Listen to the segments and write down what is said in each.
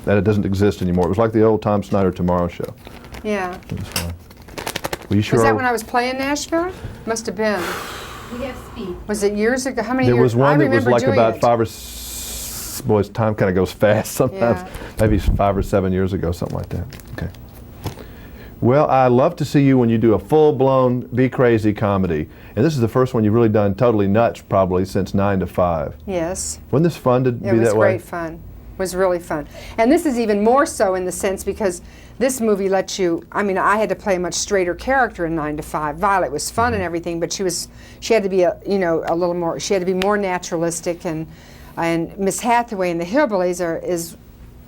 that it doesn't exist anymore. It was like the old Tom Snyder Tomorrow Show. Yeah. It was fun. Well, you sure Was that when I was playing Nashville? Must have been. We have speed. Was it years ago? How many There years? was one I that was remember like doing about it. 5 or boys, time kind of goes fast sometimes. Yeah. Maybe 5 or 7 years ago, something like that. Okay. Well, I love to see you when you do a full-blown Be Crazy comedy. And this is the first one you've really done totally nuts, probably, since 9 to 5. Yes. Wasn't this fun to be that way? It was great fun. It was really fun. And this is even more so in the sense because this movie lets you, I mean, I had to play a much straighter character in 9 to 5. Violet was fun and everything, but she had to be a little more, she had to be more naturalistic, and Miss Hathaway in the Hillbillies is,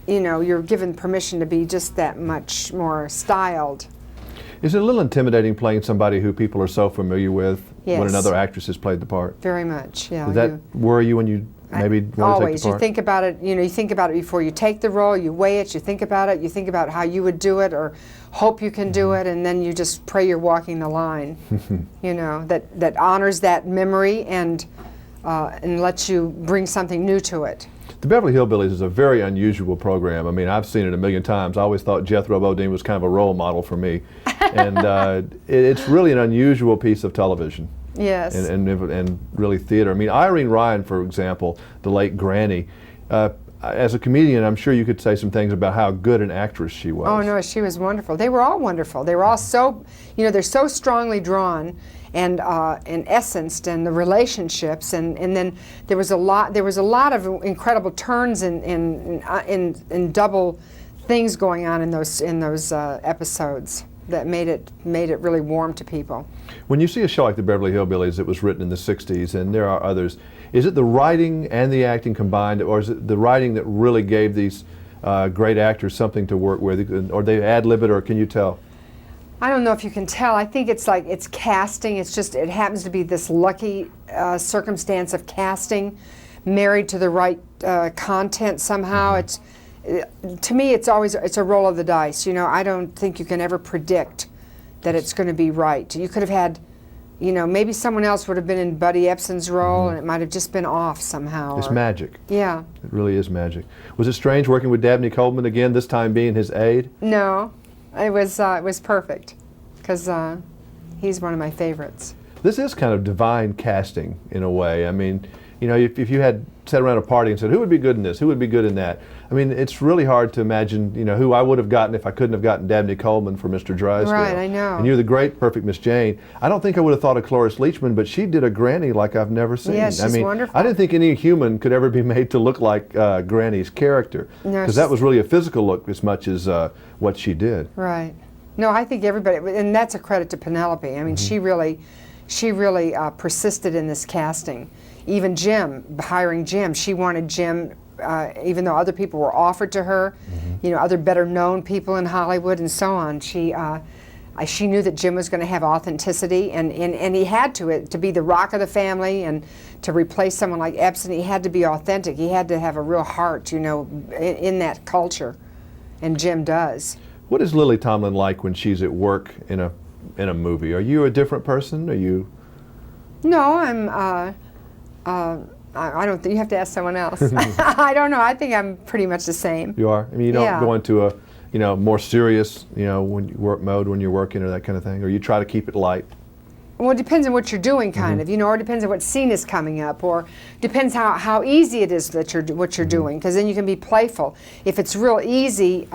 you're given permission to be just that much more styled. Is it a little intimidating playing somebody who people are so familiar with when Yes. another actress has played the part? Very much, yeah. Does that worry you when you maybe want to take Always. the part? You think about it, you think about it before you take the role, you weigh it, you think about how you would do it or hope you can do it, and then you just pray you're walking the line, that honors that memory and lets you bring something new to it. The Beverly Hillbillies is a very unusual program. I mean, I've seen it a million times. I always thought Jethro Bodine was kind of a role model for me. And it's really an unusual piece of television. Yes. And really theater. I mean, Irene Ryan, for example, the late Granny, as a comedian, I'm sure you could say some things about how good an actress she was. Oh, no, she was wonderful. They were all wonderful. They were all so, they're so strongly drawn and essenced, and the relationships, and then there was a lot of incredible turns in double things going on in those episodes that made it really warm to people. When you see a show like the Beverly Hillbillies that was written in the 60s, and there are others, is it the writing and the acting combined, or is it the writing that really gave these great actors something to work with, or they ad-lib it, or can you tell? I don't know if you can tell. I think it's casting. It's just, it happens to be this lucky circumstance of casting married to the right content somehow. Mm-hmm. To me, it's a roll of the dice. I don't think you can ever predict that it's going to be right. You could have had, maybe someone else would have been in Buddy Ebsen's role, and it might have just been off somehow. It's magic. Yeah. It really is magic. Was it strange working with Dabney Coleman again, this time being his aide? No, it was perfect, because he's one of my favorites. This is kind of divine casting in a way. I mean, if you had sat around a party and said, who would be good in this, who would be good in that? I mean, it's really hard to imagine, who I would have gotten if I couldn't have gotten Dabney Coleman for Mr. Drysdale. Right, I know. And you're the great, perfect Miss Jane. I don't think I would have thought of Cloris Leachman, but she did a Granny like I've never seen. Yeah, she's wonderful. I didn't think any human could ever be made to look like Granny's character, because that was really a physical look as much as what she did. Right. No, I think everybody, and that's a credit to Penelope. I mean, she really persisted in this casting. Even hiring Jim, she wanted Jim, even though other people were offered to her, other better known people in Hollywood and so on. She knew that Jim was going to have authenticity, and he had to be the rock of the family, and to replace someone like Epson, he had to be authentic. He had to have a real heart, in that culture, and Jim does. What is Lily Tomlin like when she's at work in a movie? Are you a different person? Are you? No, I don't think, you have to ask someone else. I don't know. I think I'm pretty much the same. You are? I mean, you don't go into a more serious, work mode when you're working or that kind of thing, or you try to keep it light? Well, it depends on what you're doing, kind of, or it depends on what scene is coming up, or depends how easy it is that what you're doing, because then you can be playful. If it's real easy,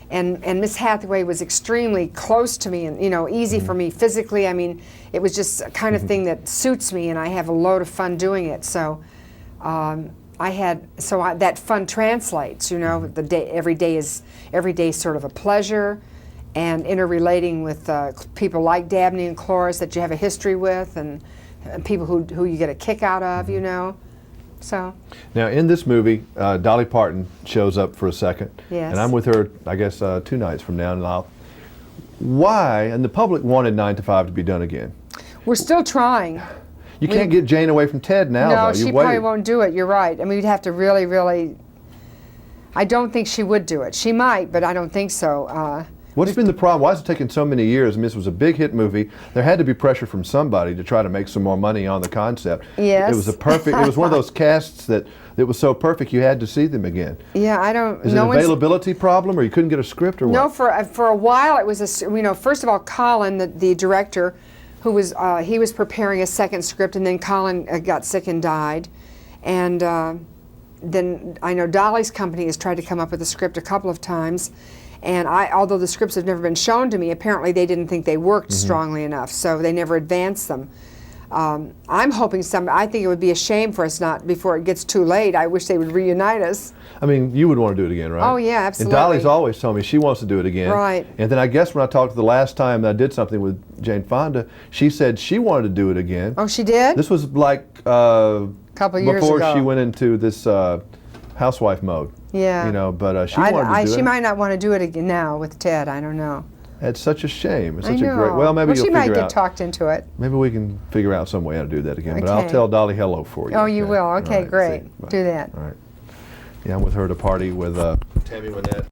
and Miss Hathaway was extremely close to me, and easy for me physically. I mean, it was just a kind of thing that suits me, and I have a load of fun doing it. So, that fun translates. Every day is sort of a pleasure, and interrelating with people like Dabney and Cloris that you have a history with, and people who you get a kick out of. So. Now, in this movie, Dolly Parton shows up for a second. Yes. And I'm with her, I guess, 2 nights from now. And why? And the public wanted 9 to 5 to be done again. We're still trying. You can't get Jane away from Ted now, No, though. she probably won't do it. You're right. I mean, we'd have to really. I don't think she would do it. She might, but I don't think so. What's been the problem? Why has it taken so many years? I mean, this was a big hit movie. There had to be pressure from somebody to try to make some more money on the concept. Yes. It was a perfect. It was one of those casts that was so perfect you had to see them again. Yeah, I don't. Is it an availability problem, or you couldn't get a script, or what? No, for a while it was a. First of all, Colin, the director, who was he was preparing a second script, and then Colin got sick and died, and then I know Dolly's company has tried to come up with a script a couple of times, and although the scripts have never been shown to me, apparently they didn't think they worked strongly enough, so they never advanced them. I'm hoping I think it would be a shame for us not, before it gets too late. I wish they would reunite us. I mean, you would want to do it again, right? Oh, yeah, absolutely. And Dolly's always told me she wants to do it again. Right. And then I guess when I talked the last time that I did something with Jane Fonda, she said she wanted to do it again. Oh, she did? This was like couple years before ago. she went into this housewife mode. Yeah. You know, but she wanted to do it. She might not want to do it again now with Ted. I don't know. It's such a shame. It's I such know. a great. Well, maybe you'll she figure might get out. talked into it. Maybe we can figure out some way how to do that again. But Okay. I'll tell Dolly hello for you. Oh, you will. Okay, All right, great. see. Bye. Do that. All right. Yeah, I'm with her to party with Tammy Wynette.